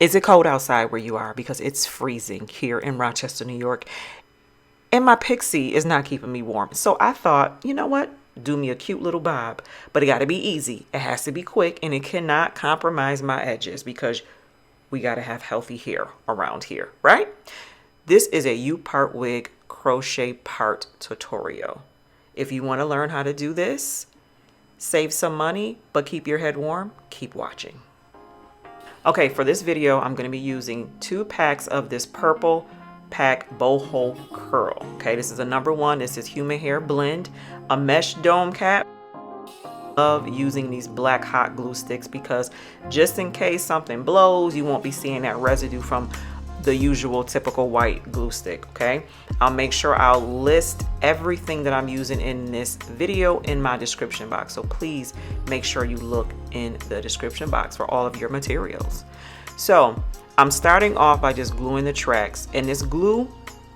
Is it cold outside where you are? Because it's freezing here in Rochester, New York. And my pixie is not keeping me warm. So I thought, you know what? Do me a cute little bob. But it got to be easy. It has to be quick. And it cannot compromise my edges because we got to have healthy hair around here, right? This is a U-part wig crochet part tutorial. If you want to learn how to do this, save some money, but keep your head warm, keep watching. Okay, for this video, I'm going to be using 2 packs of this purple pack boho curl. Okay, this is a number 1. This is human hair blend, a mesh dome cap. Love using these black hot glue sticks because just in case something blows, you won't be seeing that residue from the usual typical white glue stick. Okay, I'll make sure I'll list everything that I'm using in this video in my description box, so please make sure you look in the description box for all of your materials. So I'm starting off by just gluing the tracks, and this glue,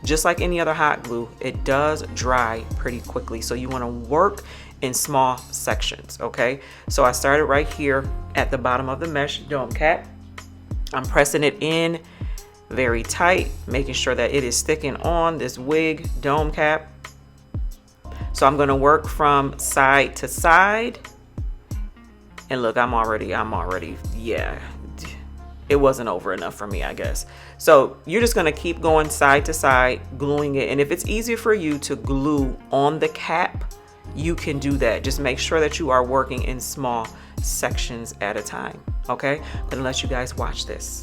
just like any other hot glue, it does dry pretty quickly, so you want to work in small sections. Okay, so I started right here at the bottom of the mesh dome cap. I'm pressing it in very tight, making sure that it is sticking on this wig dome cap. So I'm going to work from side to side, and look, I'm already, yeah, it wasn't over enough for me, I guess. So you're just going to keep going side to side, gluing it. And if it's easier for you to glue on the cap, you can do that. Just make sure that you are working in small sections at a time. Okay, I'm gonna let you guys watch this.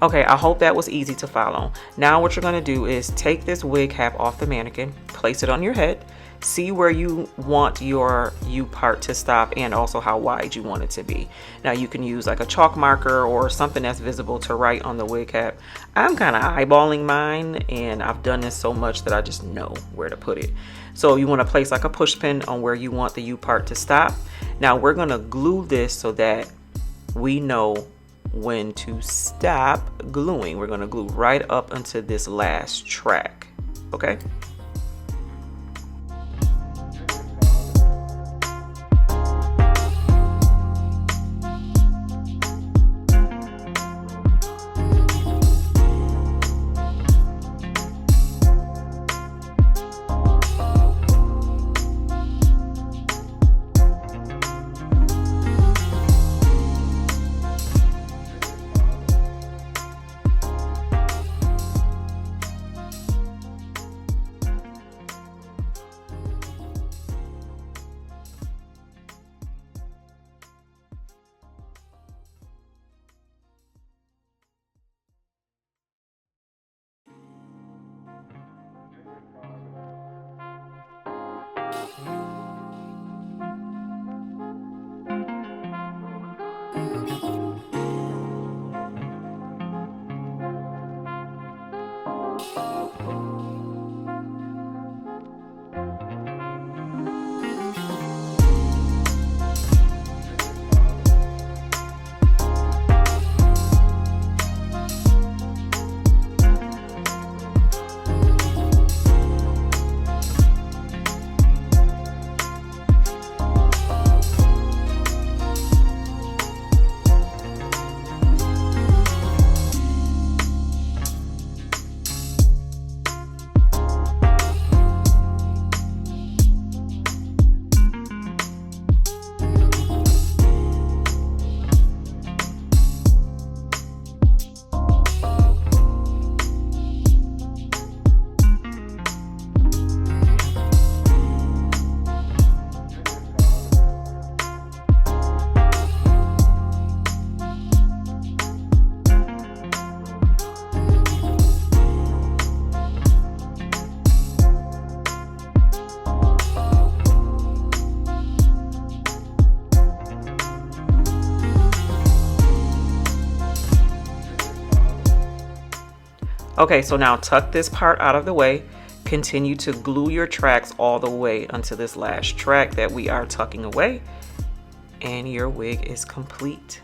Okay, I hope that was easy to follow. Now what you're gonna do is take this wig cap off the mannequin, place it on your head, see where you want your U part to stop and also how wide you want it to be. Now you can use like a chalk marker or something that's visible to write on the wig cap. I'm kind of eyeballing mine, and I've done this so much that I just know where to put it. So you want to place like a push pin on where you want the U part to stop. Now we're gonna glue this so that we know when to stop gluing. We're going to glue right up until this last track. Okay. Okay, so now tuck this part out of the way. Continue to glue your tracks all the way until this last track that we are tucking away, and your wig is complete.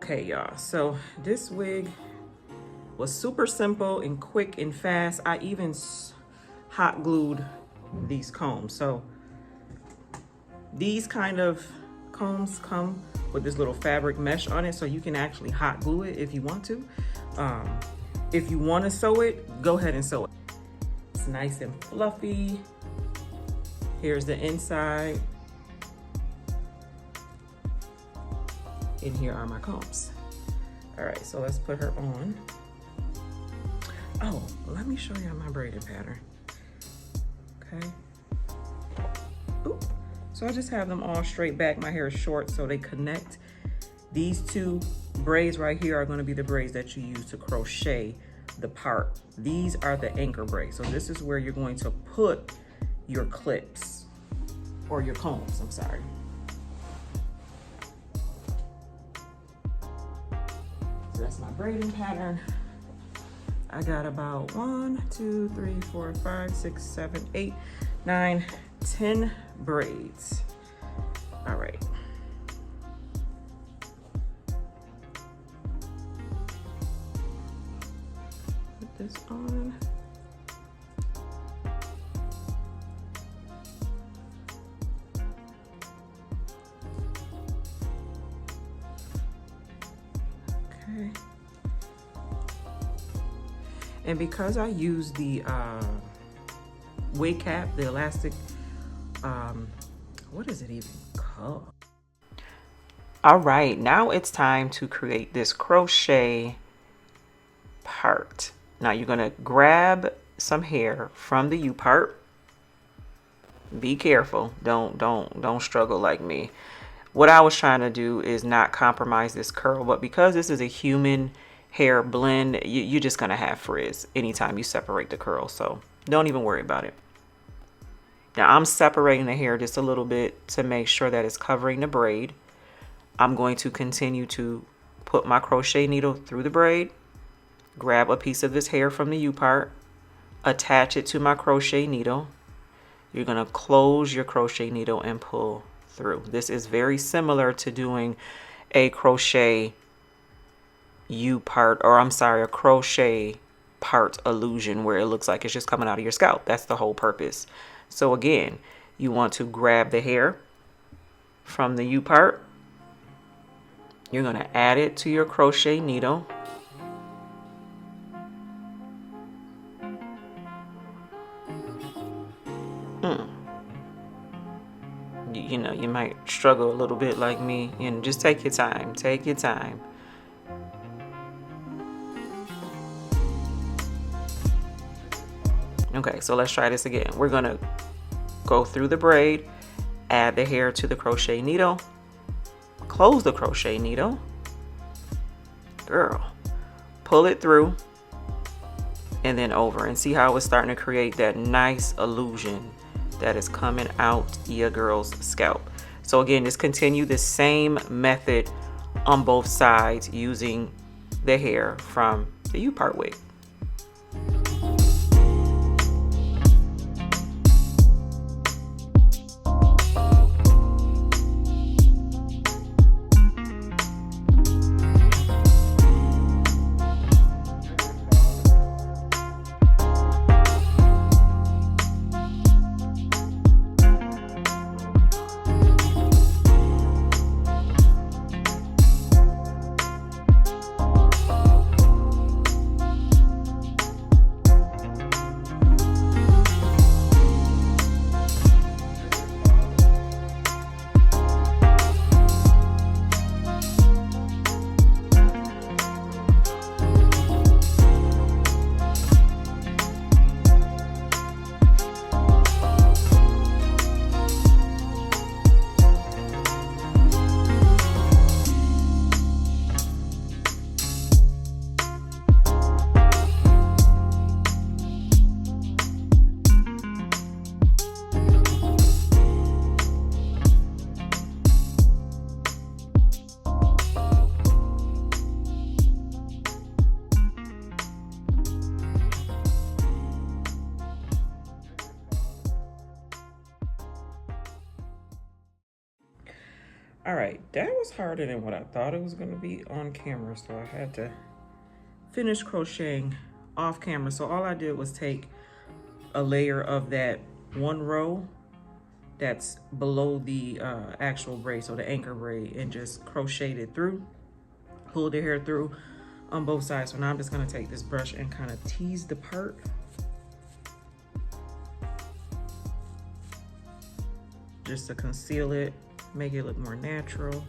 Okay, y'all, so this wig was super simple and quick and fast. I even hot glued these combs. So these kind of combs come with this little fabric mesh on it, so you can actually hot glue it if you want to. If you want to sew it, go ahead and sew it. It's nice and fluffy. Here's the inside. And here are my combs. All right, so let's put her on. Oh, let me show you my braiding pattern. Okay. Oop. So I just have them all straight back. My hair is short, so they connect. These two braids right here are going to be the braids that you use to crochet the part. These are the anchor braids. So this is where you're going to put your clips or your combs, I'm sorry. So that's my braiding pattern. I got about 1, 2, 3, 4, 5, 6, 7, 8, 9, 10 braids. All right. Put this on. Okay. And because I use the wig cap, the elastic, what is it even called? All right, now it's time to create this crochet part. Now you're gonna grab some hair from the U part. Be careful, don't struggle like me. What I was trying to do is not compromise this curl, but because this is a human hair blend, you're just gonna have frizz anytime you separate the curl, so don't even worry about it. Now I'm separating the hair just a little bit to make sure that it's covering the braid. I'm going to continue to put my crochet needle through the braid, grab a piece of this hair from the U part, attach it to my crochet needle. You're gonna close your crochet needle and pull through. This is very similar to doing a crochet U part, or I'm sorry, a crochet part illusion where it looks like it's just coming out of your scalp. That's the whole purpose. So again, you want to grab the hair from the U part. You're going to add it to your crochet needle. You know, you might struggle a little bit like me, and just take your time. Take your time. Okay, so let's try this again. We're gonna go through the braid, add the hair to the crochet needle, close the crochet needle, girl, pull it through, and then over, and see how it's starting to create that nice illusion that is coming out your girl's scalp. So again, just continue the same method on both sides using the hair from the U part wig. All right, that was harder than what I thought it was going to be on camera, so I had to finish crocheting off camera. So all I did was take a layer of that one row that's below the actual braid, so the anchor braid, and just crocheted it through, pulled the hair through on both sides. So now I'm just going to take this brush and kind of tease the part. Just to conceal it, make it look more natural.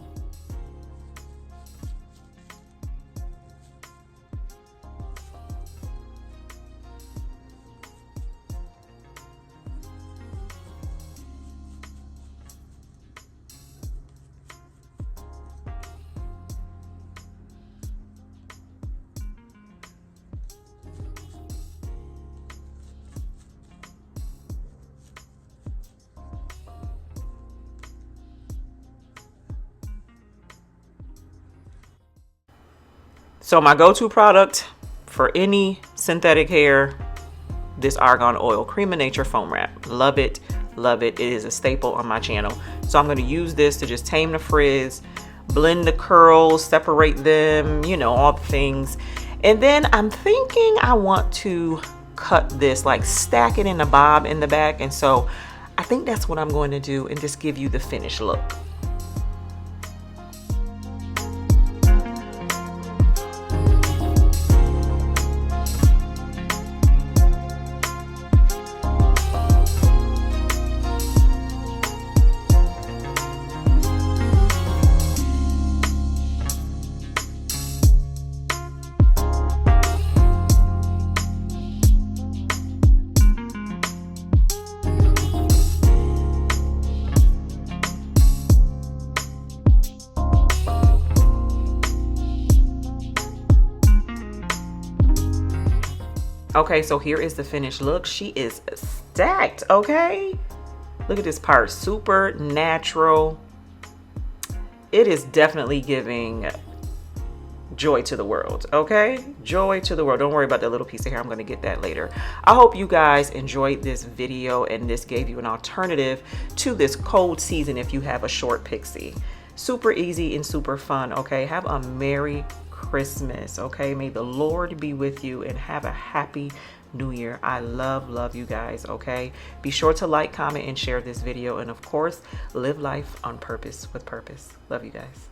So my go-to product for any synthetic hair, this argan oil, Cream of Nature foam wrap. Love it, love it. It is a staple on my channel. So I'm going to use this to just tame the frizz, blend the curls, separate them, you know, all the things. And then I'm thinking I want to cut this, like stack it in a bob in the back. And so I think that's what I'm going to do and just give you the finished look. Okay, so here is the finished look. She is stacked, okay? Look at this part, super natural. It is definitely giving joy to the world, okay? Joy to the world. Don't worry about that little piece of hair. I'm gonna get that later. I hope you guys enjoyed this video and this gave you an alternative to this cold season if you have a short pixie. Super easy and super fun, okay? Have a Merry Christmas, okay? May the Lord be with you and have a happy New Year. I love you guys, okay? Be sure to like, comment, and share this video, and of course, live life on purpose with purpose. Love you guys.